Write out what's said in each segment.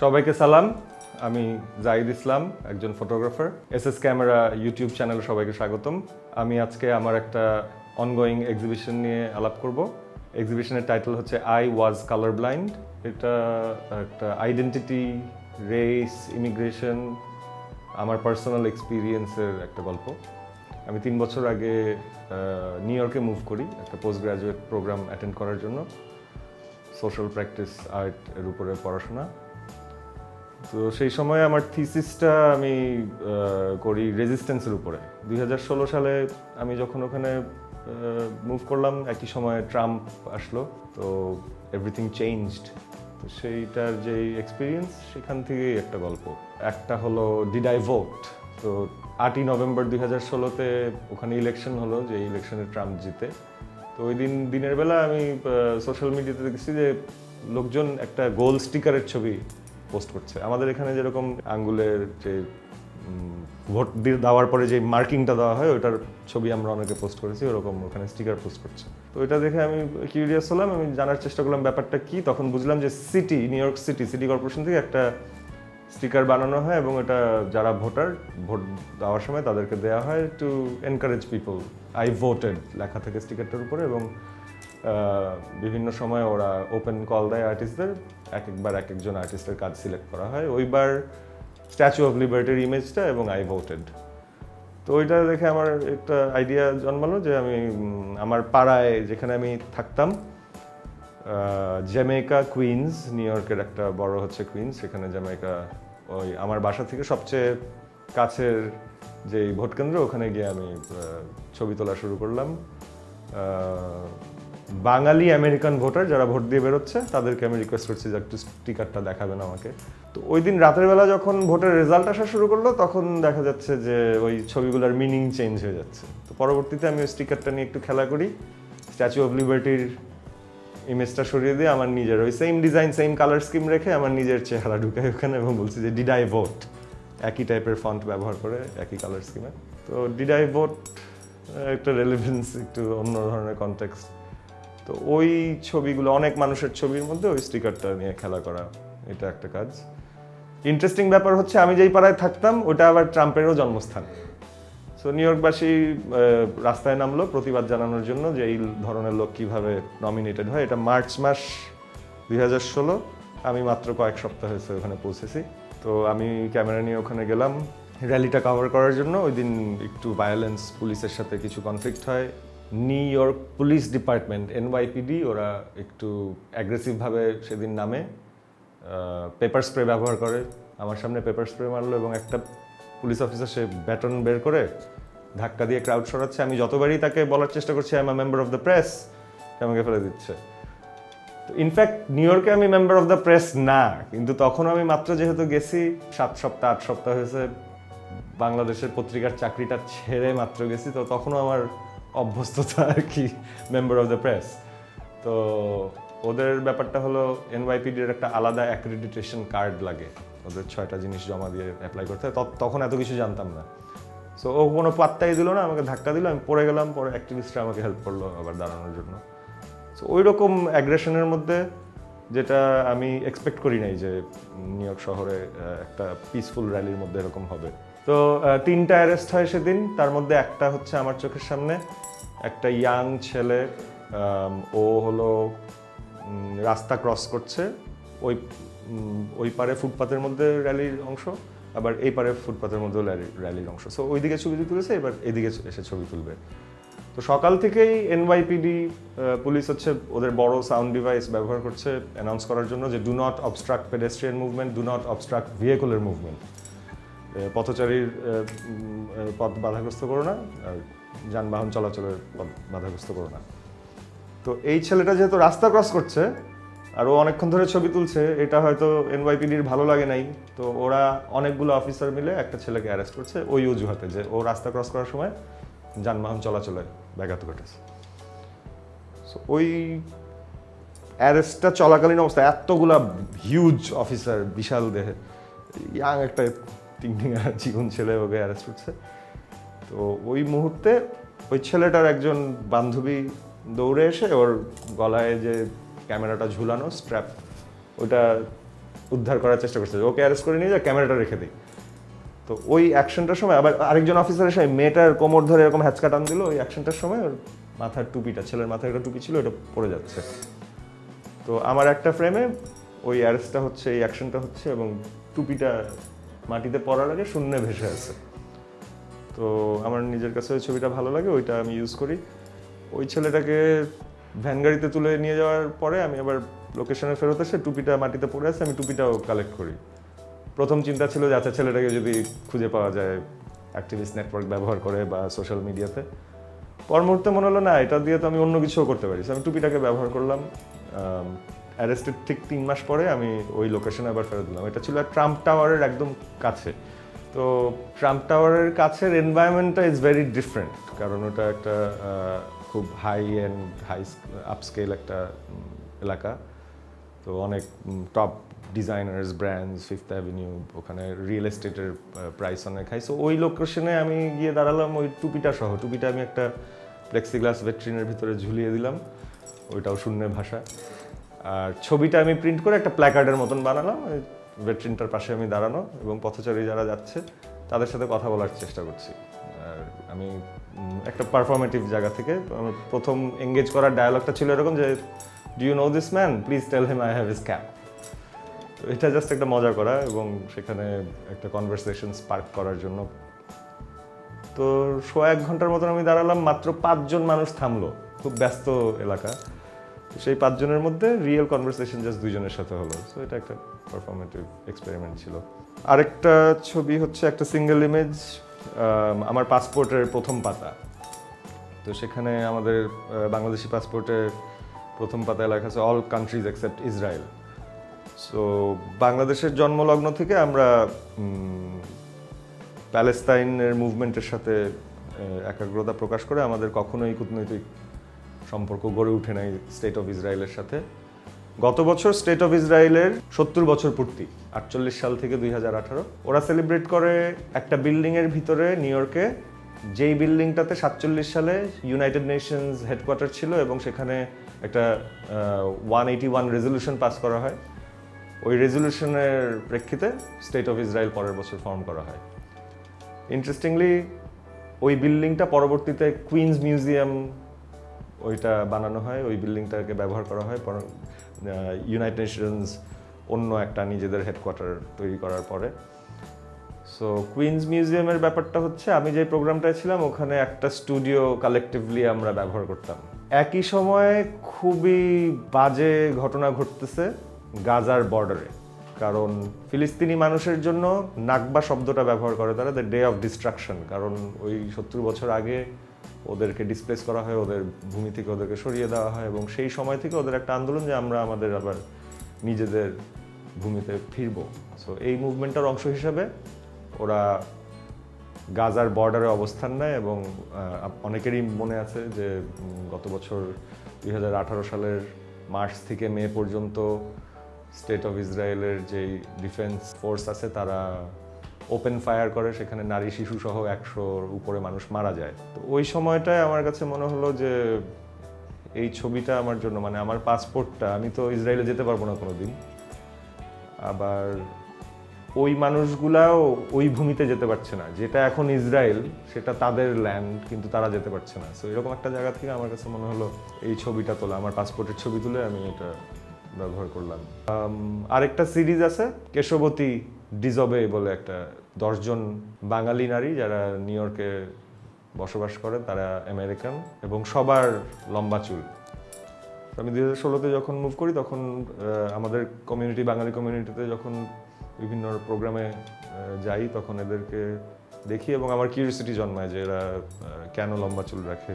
সবাইকে সালাম। আমি জাইদ ইসলাম, একজন ফটোগ্রাফার। এসএস ক্যামেরা ইউটিউব চ্যানেলে সবাইকে স্বাগতম। আমি আজকে আমার একটা অনগোয়িং এক্সিবিশন নিয়ে আলাপ করব। এক্সিবিশনের টাইটেল হচ্ছে আই ওয়াজ কালার ব্লাইন্ড। এটা একটা আইডেন্টিটি, রেস, ইমিগ্রেশন, আমার পার্সোনাল এক্সপিরিয়েন্সের একটা গল্প। আমি 3 বছর আগে নিউ ইয়র্কে মুভ করি একটা পোস্ট গ্রাজুয়েট প্রোগ্রাম অ্যাটেন্ড করার জন্য, সোশ্যাল প্র্যাকটিস আর্ট এর উপরে পড়াশোনা। তো সেই সময় আমার থিসিসটা আমি করি রেজিস্ট্যান্সের উপরে। 2016 সালে আমি যখন ওখানে মুভ করলাম, একই সময় ট্রাম্প আসলো, তো এভরিথিং চেঞ্জড। তো সেইটার যে এক্সপিরিয়েন্স, সেখান থেকেই একটা গল্প। একটা হলো ডিড আই ভোট। তো 8ই নভেম্বর 2016-তে ওখানে ইলেকশন হলো, যে ইলেকশনে ট্রাম্প জিতে। তো ওই দিনের বেলা আমি সোশ্যাল মিডিয়াতে দেখছি যে লোকজন একটা গোল স্টিকারের ছবি পোস্ট করছে। আমাদের এখানে যেরকম আঙ্গুলের যে ভোট দেওয়ার পরে যে মার্কিংটা দেওয়া হয়, ওটার ছবি আমরা অনেকে পোস্ট করেছি, ওরকম ওখানে স্টিকার পোস্ট করছে। তো এটা দেখে আমি কিউরিয়াস হলাম, আমি জানার চেষ্টা করলাম ব্যাপারটা কি। তখন বুঝলাম যে নিউ ইয়র্ক সিটি কর্পোরেশন থেকে একটা স্টিকার বানানো হয় এবং এটা যারা ভোট দেওয়ার সময় তাদেরকে দেওয়া হয় to encourage people. I voted লেখা থেকে স্টিকারটার উপরে, এবং বিভিন্ন সময় ওরা ওপেন কল দেয় আর্টিস্টদের, একবার একজন আর্টিস্টের কাজ সিলেক্ট করা হয়। ওইবার স্ট্যাচু অফ লিবার্টির ইমেজটা এবং আই ভোটেড। তো ওইটা দেখে আমার একটা আইডিয়া জন্মালো যে আমি আমার পাড়ায়, যেখানে আমি থাকতাম, জ্যামাইকা কুইন্স, নিউ ইয়র্কের একটা বড় হচ্ছে কুইন্স, সেখানে জ্যামাইকা, ওই আমার বাসা থেকে সবচেয়ে কাছের যে ভোট কেন্দ্র, ওখানে গিয়ে আমি ছবি তোলা শুরু করলাম। বাঙালি আমেরিকান ভোটার যারা ভোট দিয়ে বেরোচ্ছে, তাদেরকে আমি রিকোয়েস্ট করছি যে একটু স্টিকারটা দেখাবেন আমাকে। তো ওই দিন রাতের বেলা যখন ভোটের রেজাল্ট আসা শুরু করলো, তখন দেখা যাচ্ছে যে ওই ছবিগুলোর মিনিং চেঞ্জ হয়ে যাচ্ছে। তো পরবর্তীতে আমি ওই স্টিকারটা নিয়ে একটু খেলা করি, স্ট্যাচু অফ লিবার্টির ইমেজটা সরিয়ে দিয়ে আমার নিজের ওই same design, same colour scheme রেখে আমার নিজের চেহারা ঢুকাই ওখানে, এবং বলছি যে ডিড আই ভোট, একই টাইপের ফন্ট ব্যবহার করে, একই কালার স্কিমে। তো ডিড আই ভোট একটা রেলেভেন্স, একটু অন্য ধরনের কনটেক্সট। তো ওই ছবিগুলো, অনেক মানুষের ছবির মধ্যে ওই স্টিকারটা নিয়ে খেলা করা, এটা একটা কাজ। ইন্টারেস্টিং ব্যাপার হচ্ছে, আমি যেই পাড়ায় থাকতাম ওটা আবার ট্রাম্পেরও জন্মস্থান। সো নিউ ইয়র্কবাসী রাস্তায় নামলো প্রতিবাদ জানানোর জন্য যে এই ধরনের লোক কিভাবে নমিনেটেড হয়। এটা মার্চ মাস 2016, আমি মাত্র কয়েক সপ্তাহ হয়েছে ওখানে পৌঁছেছি। তো আমি ক্যামেরা নিয়ে ওখানে গেলাম র্যালিটা কভার করার জন্য। ওই দিন একটু ভায়োলেন্স, পুলিশের সাথে কিছু কনফ্লিক্ট হয়। New York police department, NYPD, ওরা একটু অ্যাগ্রেসিভভাবে সেদিন নামে, পেপার স্প্রে ব্যবহার করে। আমার সামনে পেপার স্প্রে মারলো, এবং একটা পুলিশ অফিসার সে ব্যাটন বের করে ধাক্কা দিয়ে ক্রাউড সরাচ্ছে। আমি যতবারই তাকে বলার চেষ্টা করছি I am a member of the press, আমাকে ফেলে দিচ্ছে। তো ইনফ্যাক্ট নিউ ইয়র্কে আমি মেম্বার অফ দ্য প্রেস না, কিন্তু তখন আমি মাত্র যেহেতু গেছি, 7 সপ্তাহ 8 সপ্তাহ হয়েছে, বাংলাদেশের পত্রিকার চাকরিটা ছেড়ে মাত্র গেছি, তো তখনও আমার অভ্যস্ততা আর কি মেম্বার অফ দ্য প্রেস। তো ওদের ব্যাপারটা হলো, NYPD-র একটা আলাদা অ্যাক্রেডিটেশন কার্ড লাগে, ওদের 6টা জিনিস জমা দিয়ে অ্যাপ্লাই করতে হয়। তখন এত কিছু জানতাম না। সো ও কোনো পাত্তাই দিল না, আমাকে ধাক্কা দিল, আমি পড়ে গেলাম। পরে অ্যাক্টিভিস্টরা আমাকে হেল্প করলো আবার দাঁড়ানোর জন্য। সো ওই রকম অ্যাগ্রেশনের মধ্যে, যেটা আমি এক্সপেক্ট করি নাই যে নিউ ইয়র্ক শহরে একটা পিসফুল র্যালির মধ্যে এরকম হবে। তো 3টা অ্যারেস্ট হয় সেদিন। তার মধ্যে একটা হচ্ছে আমার চোখের সামনে একটা ইয়াং ছেলে, ও হলো রাস্তা ক্রস করছে, ওই পারে ফুটপাতের মধ্যে র্যালির অংশ, আবার এই পারে ফুটপাতের মধ্যেও র্যালির অংশ। সো ওইদিকে ছবি তুলেছে, এবার এদিকে এসে ছবি তুলবে। তো সকাল থেকেই NYPD পুলিশ হচ্ছে ওদের বড় সাউন্ড ডিভাইস ব্যবহার করছে অ্যানাউন্স করার জন্য যে do not obstruct pedestrian movement, do not obstruct ভেহিকলের মুভমেন্ট, পথচারীর পথ বাধাগ্রস্ত করো না, আর যানবাহন চলাচলের পথ বাধাগ্রস্ত করো না। তো এই ছেলেটা যেহেতু রাস্তা ক্রস করছে আর ও অনেকক্ষণ ধরে ছবি তুলছে, এটা হয়তো NYPD-র ভালো লাগে নাই। তো ওরা অনেকগুলো অফিসার মিলে একটা ছেলেকে অ্যারেস্ট করছে ওই অজুহাতে যে ও রাস্তা ক্রস করার সময় যানবাহন চলাচলে ব্যাঘাত ঘটেছে। সো ওই অ্যারেস্টটা চলাকালীন অবস্থায় এতগুলা হিউজ অফিসার, বিশাল দেহে, ইয়াং একটা টিংটিঙা চিকন ছেলে ওকে অ্যারেস্ট করছে। তো ওই মুহূর্তে ওই ছেলেটার একজন বান্ধবী দৌড়ে এসে ওর গলায় যে ক্যামেরাটা ঝুলানো স্ট্র্যাপ, ওটা উদ্ধার করার চেষ্টা করছে, ওকে অ্যারেস্ট করে নিয়ে যা, ক্যামেরাটা রেখে দিই। তো ওই অ্যাকশনটার সময় আবার আরেকজন অফিসার এসে মেয়েটার কোমর ধরে এরকম হ্যাচকা টান দিল, ওই অ্যাকশনটার সময় ওর মাথার টুপিটা, ছেলের মাথায় একটা টুপি ছিল, এটা পড়ে যাচ্ছে। তো আমার একটা ফ্রেমে ওই অ্যারেস্টটা হচ্ছে, এই অ্যাকশনটা হচ্ছে, এবং টুপিটা মাটিতে পড়ার আগে শূন্যে ভেসে আছে। তো আমার নিজের কাছে ওই ছবিটা ভালো লাগে, ওইটা আমি ইউজ করি। ওই ছেলেটাকে ভ্যান গাড়িতে তুলে নিয়ে যাওয়ার পরে আমি আবার লোকেশনে ফেরত এসে টুপিটা মাটিতে পড়ে আছে, আমি টুপিটাও কালেক্ট করি। প্রথম চিন্তা ছিল যে আচ্ছা ছেলেটাকে যদি খুঁজে পাওয়া যায় অ্যাক্টিভিস্ট নেটওয়ার্ক ব্যবহার করে বা সোশ্যাল মিডিয়াতে। পর মুহূর্তে মনে হলো না, এটা দিয়ে তো আমি অন্য কিছুও করতে পারি। আমি টুপিটাকে ব্যবহার করলাম। অ্যারেস্টেড ঠিক 3 মাস পরে আমি ওই লোকেশনে আবার ফেরত দিলাম। এটা ছিল ট্রাম্প টাওয়ারের একদম কাছে। তো ট্রাম্প টাওয়ারের কাছের এনভায়রনমেন্টটা ইজ ভেরি ডিফারেন্ট, কারণ ওটা একটা খুব হাই এন্ড আপস্কেল একটা এলাকা। তো অনেক top designers, brands, fifth avenue, ওখানে রিয়েল এস্টেটের প্রাইস অনেক হাই। সো ওই লোকেশনে আমি গিয়ে দাঁড়ালাম ওই টুপিটা সহ। টুপিটা আমি একটা প্লেক্সিগ্লাস ভেট্রিনের ভিতরে ঝুলিয়ে দিলাম, ওইটাও শূন্য ভাষা। আর ছবিটা আমি প্রিন্ট করে একটা প্ল্যাকার্ডের মতন বানালাম, ওই ভেট্রিনটার পাশে আমি দাঁড়ানো এবং পথচারী যারা যাচ্ছে তাদের সাথে কথা বলার চেষ্টা করছি। আর আমি একটা পারফর্মেটিভ জায়গা থেকে আমার প্রথম এঙ্গেজ করার ডায়ালগটা ছিল এরকম যে, do you know this man, please tell him I have his cap. তো এটা জাস্ট একটা মজা করা এবং সেখানে একটা কনভারসেশন স্পার্ক করার জন্য। তো 1.5 ঘন্টার মতন আমি দাঁড়ালাম, মাত্র 5 জন মানুষ থামলো, খুব ব্যস্ত এলাকা। সেই 5 জনের মধ্যে রিয়েল কনভারসেশন জাস্ট 2 জনের সাথে হলো। সো এটা একটা পারফরমেটিভ এক্সপেরিমেন্ট ছিল। আরেকটা ছবি হচ্ছে একটা সিঙ্গেল ইমেজ, আমার পাসপোর্টের প্রথম পাতা। তো সেখানে আমাদের বাংলাদেশি পাসপোর্টের প্রথম পাতায় লেখা আছে all countries except Israel. So বাংলাদেশের জন্মলগ্ন থেকে আমরা প্যালেস্তাইনের মুভমেন্টের সাথে একাগ্রতা প্রকাশ করে আমাদের কখনোই কূটনৈতিক সম্পর্ক গড়ে উঠে নাই স্টেট অফ ইসরায়েলের সাথে। গত বছর স্টেট অফ ইসরায়েলের 70 বছর পূর্তি, 48 সাল থেকে 2018। ওরা সেলিব্রেট করে একটা বিল্ডিংয়ের ভিতরে নিউ ইয়র্কে, যেই বিল্ডিংটাতে 47 সালে ইউনাইটেড নেশনস হেডকোয়ার্টার ছিল এবং সেখানে একটা 181 রেজলিউশন পাস করা হয়। ওই রেজলিউশনের প্রেক্ষিতে স্টেট অফ ইসরায়েল পরের বছর ফর্ম করা হয়। ইন্টারেস্টিংলি ওই বিল্ডিংটা পরবর্তীতে কুইন্স মিউজিয়াম ওইটা বানানো হয়, ওই বিল্ডিংটাকে ব্যবহার করা হয় ইউনাইটেড নেশনস অন্য একটা নিজেদের হেডকোয়ার্টার তৈরি করার পরে। সো কুইন্স মিউজিয়ামের ব্যাপারটা হচ্ছে, আমি যে প্রোগ্রামটায় ছিলাম ওখানে একটা স্টুডিও কালেকটিভলি আমরা ব্যবহার করতাম। একই সময়ে খুবই বাজে ঘটনা ঘটতেছে গাজার বর্ডারে, কারণ ফিলিস্তিনি মানুষের জন্য নাকবা শব্দটা ব্যবহার করে তারা, দ্য ডে অফ ডিস্ট্রাকশন। কারণ ওই 70 বছর আগে ওদেরকে ডিসপ্লেস করা হয়, ওদের ভূমি থেকে ওদেরকে সরিয়ে দেওয়া হয় এবং সেই সময় থেকে ওদের একটা আন্দোলন যে আমরা আমাদের আবার নিজেদের ভূমিতে ফিরব। সো এই মুভমেন্টের অংশ হিসাবে ওরা গাজার বর্ডারে অবস্থান নেয় এবং অনেকেরই মনে আছে যে গত বছর 2018 সালের মার্চ থেকে মে পর্যন্ত স্টেট অফ ইসরায়েলের যেই ডিফেন্স ফোর্স আছে তারা ওপেন ফায়ার করে, সেখানে নারী শিশু সহ 100-র উপরে মানুষ মারা যায়। তো ওই সময়টায় আমার কাছে মনে হলো যে এই ছবিটা আমার জন্য, মানে আমার পাসপোর্টটা, আমি তো ইসরায়েলে যেতে পারবো না কোনোদিন, আবার ওই মানুষগুলাও ওই ভূমিতে যেতে পারছে না, যেটা এখন ইসরায়েল সেটা তাদের ল্যান্ড, কিন্তু তারা যেতে পারছে না। সো এরকম একটা জায়গা থেকে আমার কাছে মনে হলো এই ছবিটা তোলা, আমার পাসপোর্টের ছবি তুলে আমি এটা ব্যবহার করলাম। আরেকটা সিরিজ আছে কেশবতী ডিজবে বলে, একটা 10 জন বাঙালি নারী যারা নিউ ইয়র্কে বসবাস করে, তারা আমেরিকান এবং সবার লম্বা চুল। আমি 2016-তে যখন মুভ করি তখন আমাদের কমিউনিটি, বাঙালি কমিউনিটিতে যখন বিভিন্ন প্রোগ্রামে যাই তখন এদেরকে দেখি এবং আমার কিউরিওসিটি জন্মায় যে এরা কেন লম্বা চুল রাখে,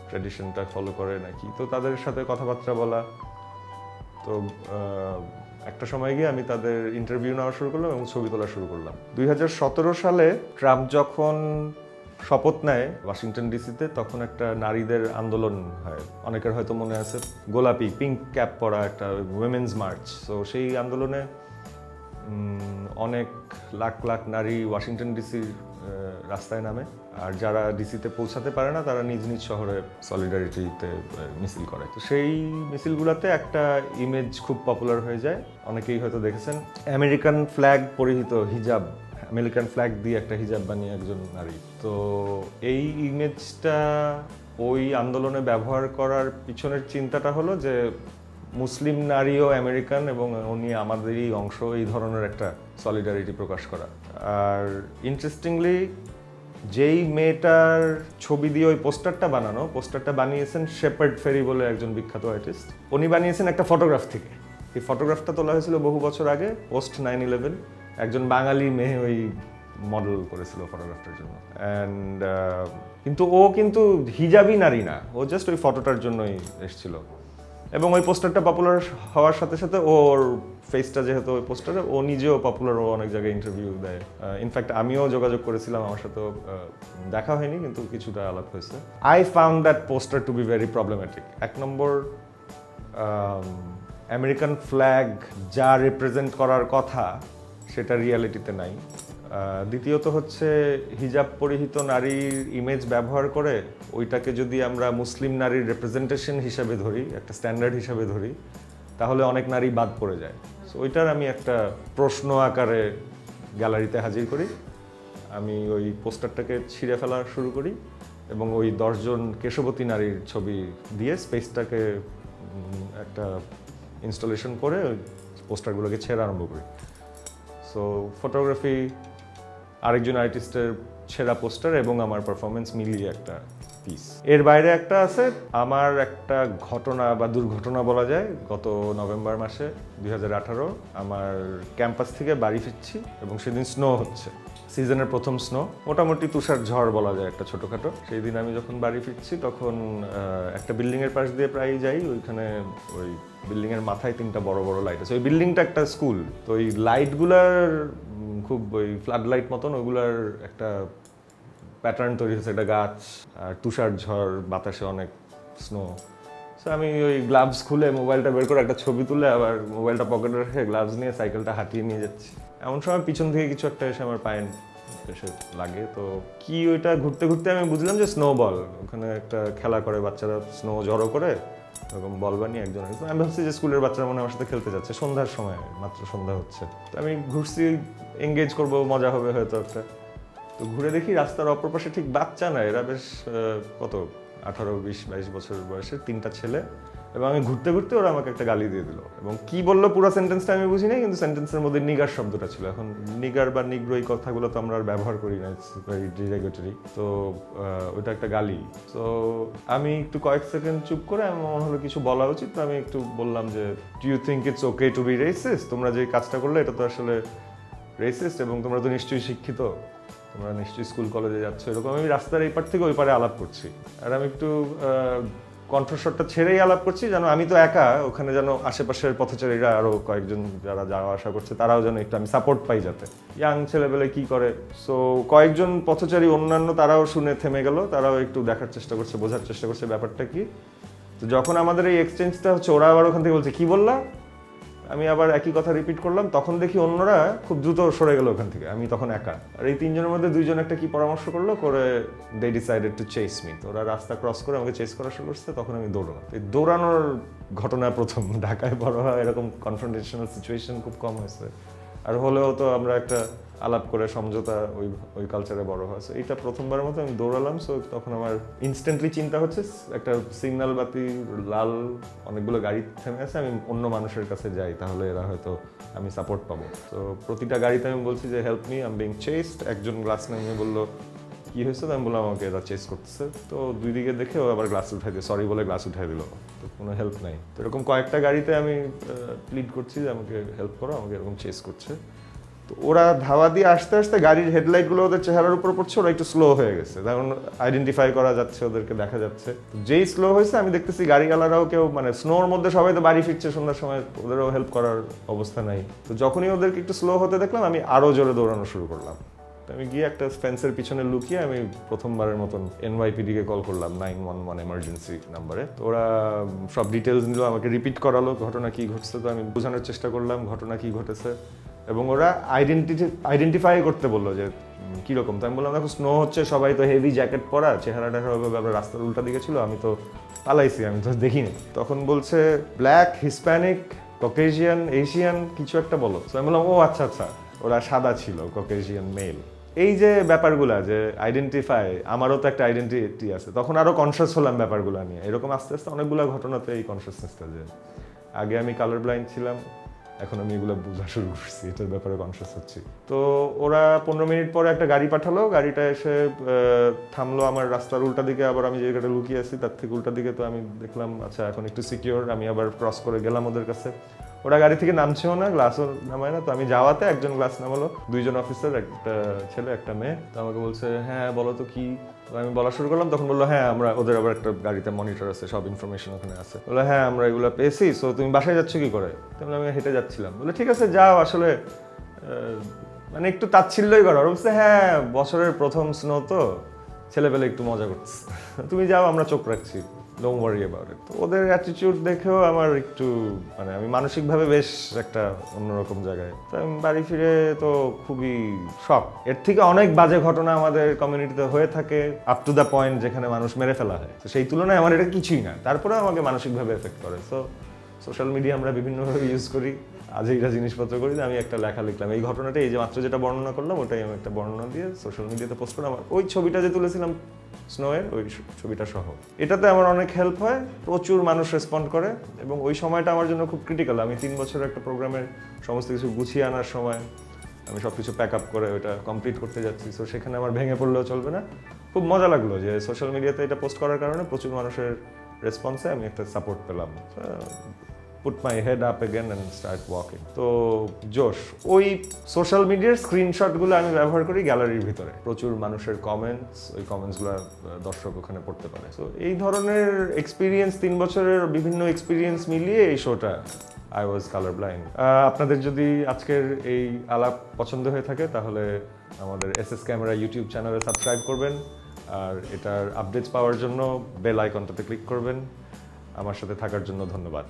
ট্র্যাডিশনটা ফলো করে নাকি। তো তাদের সাথে কথাবার্তা বলা। তো একটা সময় গিয়ে আমি তাদের ইন্টারভিউ নেওয়া শুরু করলাম এবং ছবি তোলা শুরু করলাম। 2017 সালে ট্রাম্প যখন শপথ নেয় ওয়াশিংটন ডিসিতে, তখন একটা নারীদের আন্দোলন হয়, অনেকের হয়তো মনে আছে, গোলাপি পিঙ্ক ক্যাপ পরা একটা উইমেন্স মার্চ। তো সেই আন্দোলনে অনেক লাখ লাখ নারী ওয়াশিংটন ডিসির রাস্তায় নামে, আর যারা ডিসিতে পৌঁছাতে পারে না তারা নিজ নিজ শহরে সলিডারিটিতে মিছিল করে। তো সেই মিছিলগুলোতে একটা ইমেজ খুব পপুলার হয়ে যায়, অনেকেই হয়তো দেখেছেন, আমেরিকান ফ্ল্যাগ পরিহিত হিজাব, আমেরিকান ফ্ল্যাগ দিয়ে একটা হিজাব বানিয়ে একজন নারী। তো এই ইমেজটা ওই আন্দোলনে ব্যবহার করার পিছনের চিন্তাটা হলো যে মুসলিম নারীও আমেরিকান এবং উনি আমাদেরই অংশ, এই ধরনের একটা সলিডারিটি প্রকাশ করা। আর ইন্টারেস্টিংলি যেই মেয়েটার ছবি দিয়ে ওই পোস্টারটা বানিয়েছেন শেপার্ড ফেরি বলে একজন বিখ্যাত আর্টিস্ট। উনি বানিয়েছেন একটা ফটোগ্রাফ থেকে। এই ফটোগ্রাফটা তোলা হয়েছিল বহু বছর আগে, পোস্ট 9/11। একজন বাঙালি মেয়ে ওই মডেল করেছিল ফটোগ্রাফটার জন্য। অ্যান্ড কিন্তু ও কিন্তু হিজাবি নারী না, ও জাস্ট ওই ফটোটার জন্যই এসেছিল। এবং ওই পোস্টারটা পপুলার হওয়ার সাথে সাথে ওর ফেসটা যেহেতু ওই পোস্টারে, ও নিজেও পপুলার, ও অনেক জায়গায় ইন্টারভিউ দেয়। ইনফ্যাক্ট আমিও যোগাযোগ করেছিলাম, আমার সাথেও দেখা হয়নি কিন্তু কিছুটা আলাপ হয়েছে। I found that poster two be very problematic. এক নম্বর, আমেরিকান ফ্ল্যাগ যা রিপ্রেজেন্ট করার কথা সেটা রিয়ালিটিতে নাই। দ্বিতীয়ত হচ্ছে হিজাব পরিহিত নারীর ইমেজ ব্যবহার করে ওইটাকে যদি আমরা মুসলিম নারীর রিপ্রেজেন্টেশন হিসাবে ধরি, একটা স্ট্যান্ডার্ড হিসাবে ধরি, তাহলে অনেক নারী বাদ পড়ে যায়। সো ওইটার আমি একটা প্রশ্ন আকারে গ্যালারিতে হাজির করি। আমি ওই পোস্টারটাকে ছিঁড়ে ফেলা শুরু করি এবং ওই 10 জন কেশবতী নারীর ছবি দিয়ে স্পেসটাকে একটা ইনস্টলেশন করে ওই পোস্টারগুলোকে ছেঁড়া আরম্ভ করি। সো ফটোগ্রাফি, আরেকজন আর্টিস্টের ছেঁড়া পোস্টার এবং আমার পারফরমেন্স মিলিয়ে একটা পিস। এর বাইরে একটা আছে আমার একটা ঘটনা বা দুর্ঘটনা বলা যায়। গত নভেম্বর মাসে 2018 আমার ক্যাম্পাস থেকে বাড়ি ফিরছি এবং সেদিন স্নো হচ্ছে, সিজনের প্রথম স্নো, মোটামুটি তুষার ঝড় বলা যায় একটা ছোটোখাটো। সেই দিন আমি যখন বাড়ি ফিরছি তখন একটা বিল্ডিংয়ের পাশ দিয়ে প্রায় যাই, ওইখানে ওই বিল্ডিংয়ের মাথায় 3টা বড় বড় লাইট আছে। ওই বিল্ডিংটা একটা স্কুল, তো ওই লাইটগুলার খুব ওই ফ্লাড লাইট মতন, ওইগুলার একটা প্যাটার্ন তৈরি হয়েছে, একটা গাছ আর তুষার ঝড়, বাতাসে অনেক স্নো। সো আমি ওই গ্লাভস খুলে মোবাইলটা বের করে একটা ছবি তুলে আবার মোবাইলটা পকেটে রেখে গ্লাভস নিয়ে সাইকেলটা হাঁটিয়ে নিয়ে যাচ্ছি। এমন সময় পিছন থেকে কিছু একটা এসে আমার পায়ে এসে লাগে। তো কি ওইটা ঘুরতে ঘুরতে আমি বুঝলাম যে স্নো বল, ওখানে একটা খেলা করে বাচ্চারা, স্নো জড়ো করে এরকম বল বানিয়ে একজন। আমি ভাবছি যে স্কুলের বাচ্চারা মনে আমার সাথে খেলতে যাচ্ছে, সন্ধ্যার সময়, মাত্র সন্ধ্যা হচ্ছে। তো আমি ঘুরছি, এঙ্গেজ করবো, মজা হবে হয়তো একটা। তো ঘুরে দেখি রাস্তার অপর পাশে ঠিক বাচ্চা না, এরা বেশ কত 18, 20, 22 বছর বয়সের 3টা ছেলে, এবং আমি ঘুরতে ঘুরতে ওরা আমাকে একটা গালি দিয়ে দিল। এবং কি বললো পুরো সেন্টেন্সটা আমি বুঝি নাই, কিন্তু সেন্টেন্সের মধ্যে নিগার শব্দটা ছিল। এখন নিগার বা নিগ্রো এই কথাগুলো তো আমরা আর ব্যবহার করি না, ইটস ভেরি ডিরেগেটরি। তো ওইটা একটা গালি। তো আমি একটু কয়েক সেকেন্ড চুপ করে, আমার মনে হলো কিছু বলা উচিত, তো আমি একটু বললাম যে do you think it's okay to be racist? তোমরা যে কাজটা করলে এটা তো আসলে রেসিস্ট, এবং তোমরা তো নিশ্চয়ই শিক্ষিত, তোমরা নিশ্চয়ই স্কুল কলেজে যাচ্ছ। এরকম আমি রাস্তার এই পার থেকে ওই পারে আলাপ করছি, আর আমি একটু কণ্ঠস্বরটা ছেড়েই আলাপ করছি, যেন আমি তো একা, ওখানে যেন আশেপাশের পথচারীরা আরও কয়েকজন যারা যাওয়া আসা করছে তারাও যেন একটু আমি সাপোর্ট পাই, যাতে ইয়াং ছেলেবেলে কি করে। সো কয়েকজন পথচারী অন্যান্য তারাও শুনে থেমে গেল, তারাও একটু দেখার চেষ্টা করছে, বোঝার চেষ্টা করছে ব্যাপারটা কি। তো যখন আমাদের এই এক্সচেঞ্জটা হচ্ছে, ওরা আবার ওখান থেকে বলছে কি বললা, আমি আবার একই কথা রিপিট করলাম। তখন দেখি অন্যরা খুব দ্রুত সরে গেল ওখান থেকে, আমি তখন একা। আর এই 3 জনের মধ্যে 2 জন একটা কি পরামর্শ করলো, করে they decided to chase me. তো ওরা রাস্তা ক্রস করে আমাকে চেস করা শুরু করছে, তখন আমি দৌড়ালাম। এই দৌড়ানোর ঘটনা প্রথম, ঢাকায় বড় হয় এরকম কনফ্রন্টেশনাল সিচুয়েশন খুব কম হয়েছে, আর হলেও তো আমরা একটা আলাপ করে সমঝোতা ওই কালচারে বড় হয়। সো এইটা প্রথমবারের মতো আমি দৌড়ালাম। সো তখন আমার ইনস্ট্যান্টলি চিন্তা হচ্ছে, একটা সিগন্যাল বাতি লাল, অনেকগুলো গাড়ি থেমে আছে, আমি অন্য মানুষের কাছে যাই, তাহলে এরা হয়তো আমি সাপোর্ট পাবো। তো প্রতিটা গাড়িতে আমি বলছি যে help me, I am being chased. একজন গ্লাস নামিয়ে বললো কি হয়েছে, তো আমি বললাম আমাকে এরা চেস করতেছে। তো দুই দিকে দেখে ও আবার গ্লাস উঠাই দিয়ে, সরি বলে গ্লাস উঠাই দিল, তো কোনো হেল্প নাই। তো এরকম কয়েকটা গাড়িতে আমি প্লিড করছি যে আমাকে হেল্প করো, আমাকে এরকম চেস করছে। তো ওরা ধাওয়া দিয়ে আসতে আসতে গাড়ির হেডলাইটগুলো ওদের চেহারার উপর পড়ছে, ওরা একটু স্লো হয়ে গেছে, কারণ আইডেন্টিফাই করা যাচ্ছে, ওদেরকে দেখা যাচ্ছে। যেই স্লো হয়েছে আমি দেখতেছি গাড়িওয়ালারাও কেউ, মানে স্নোর মধ্যে সবাই তো বাড়ি ফিরছে সন্ধ্যার সময়, ওদেরও হেল্প করার অবস্থা নাই। তো যখনই ওদেরকে একটু স্লো হতে দেখলাম, আমি আরও জোরে দৌড়ানো শুরু করলাম। আমি গিয়ে একটা ফেন্সের পিছনে লুকিয়ে আমি প্রথমবারের মতন NYPD-কে কল করলাম, 911 এমার্জেন্সি নাম্বারে। তো ওরা সব ডিটেলস নিল, আমাকে রিপিট করালো ঘটনা কি ঘটছে। তো আমি বোঝানোর চেষ্টা করলাম ঘটনা কি ঘটেছে, এবং ওরা আইডেন্টিফাই করতে বললো যে কীরকম। তো আমি বললাম দেখো স্নো হচ্ছে, সবাই তো হেভি জ্যাকেট পরা, চেহারাটা সবাই আবার রাস্তার উল্টা দিকে ছিল, আমি তো পালাইছি, আমি তো দেখিনি। তখন বলছে ব্ল্যাক, হিসপ্যানিক, ককেশিয়ান, এশিয়ান কিছু একটা বলো। তো আমি বললাম ও আচ্ছা আচ্ছা, ওরা সাদা ছিল, ককেশিয়ান মেল। এই যে ব্যাপারগুলা যে আইডেন্টিফাই, আমারও তো একটা আইডেন্টিটি আছে, তখন আরও কনসিয়াস হলাম ব্যাপারগুলো নিয়ে। এরকম আস্তে আস্তে অনেকগুলো ঘটনাতে এই কনসিয়াসনেসটা, যে আগে আমি কালার ব্লাইন্ড ছিলাম, এখন আমি এগুলো বোঝা শুরু করছি, এটার ব্যাপারে কনসিয়াস হচ্ছি। তো ওরা 15 মিনিট পরে একটা গাড়ি পাঠালো, গাড়িটা এসে থামলো আমার রাস্তার উল্টা দিকে, আবার আমি যে জায়গাটা লুকিয়ে আছি তার থেকে উল্টা দিকে। তো আমি দেখলাম আচ্ছা এখন একটু সিকিউর, আমি আবার ক্রস করে গেলাম ওদের কাছে। ওরা গাড়ি থেকে নামছেও না, গ্লাসও নামায় না। তো আমি যাওয়াতে একজন গ্লাস নামালো, 2 জন অফিসার, একটা ছেলে একটা মেয়ে। তো আমাকে বলছে হ্যাঁ বলো তো কি। আমি বলা শুরু করলাম, তখন বললো হ্যাঁ আমরা, ওদের আবার একটা গাড়িতে মনিটর আছে, সব ইনফরমেশন ওখানে আছে। বললো হ্যাঁ আমরা এগুলো পেয়েছি, সো তুমি বাসায় যাচ্ছ কি করে? তাহলে আমি হেঁটে যাচ্ছিলাম। বলে ঠিক আছে যাও, আসলে মানে একটু তাচ্ছিল্যই করো। বলছে হ্যাঁ বছরের প্রথম স্নো তো, ছেলেপেলে একটু মজা করছে, তুমি যাও আমরা চোখ রাখছি, ডোন্ট ওয়ারি অ্যাবাউট ইট। তো ওদের অ্যাটিটিউড দেখেও আমার একটু মানে আমি মানসিকভাবে বেশ একটা অন্যরকম জায়গায়। তো আমি বাড়ি ফিরে তো খুবই শক। এর থেকে অনেক বাজে ঘটনা আমাদের কমিউনিটিতে হয়ে থাকে, আপ টু দ্য পয়েন্ট যেখানে মানুষ মেরে ফেলা হয়। তো সেই তুলনায় আমার এটা কিছুই না, তারপরেও আমাকে মানসিকভাবে এফেক্ট করে। সো সোশ্যাল মিডিয়া আমরা বিভিন্নভাবে ইউজ করি, আজেইরা জিনিসপত্র করি। আমি একটা লেখা লিখলাম, এই ঘটনাটা এই যে মাত্র যেটা বর্ণনা করলাম ওটাই আমি একটা বর্ণনা দিয়ে সোশ্যাল মিডিয়াতে পোস্ট করলাম। আমার ওই ছবিটা যে তুলেছিলাম স্নোয়ের, ওই ছবিটা সহ, এটাতে আমার অনেক হেল্প হয়, প্রচুর মানুষ রেসপন্ড করে। এবং ওই সময়টা আমার জন্য খুব ক্রিটিক্যাল। আমি 3 বছরের একটা প্রোগ্রামের সমস্ত কিছু গুছিয়ে আনার সময় আমি সব কিছু প্যাক আপ করে ওইটা কমপ্লিট করতে যাচ্ছি। সো সেখানে আমার ভেঙে পড়লেও চলবে না। খুব মজা লাগলো যে সোশ্যাল মিডিয়াতে এটা পোস্ট করার কারণে প্রচুর মানুষের রেসপন্সে আমি একটা সাপোর্ট পেলাম। Put my head up again and start walking. তো জোশ। ওই সোশ্যাল মিডিয়ার স্ক্রিনশটগুলো আমি ব্যবহার করি গ্যালারির ভিতরে, প্রচুর মানুষের কমেন্টস, ওই কমেন্টসগুলো দর্শক ওখানে পড়তে পারে। তো এই ধরনের এক্সপিরিয়েন্স, 3 বছরের বিভিন্ন এক্সপিরিয়েন্স মিলিয়ে এই শোটা আই ওয়াজ কালার ব্লাইন্ড। আপনাদের যদি আজকের এই আলাপ পছন্দ হয়ে থাকে তাহলে আমাদের এসএস ক্যামেরা ইউটিউব চ্যানেলে সাবস্ক্রাইব করবেন, আর এটার আপডেটস পাওয়ার জন্য বেল আইকনটাতে ক্লিক করবেন। আমার সাথে থাকার জন্য ধন্যবাদ।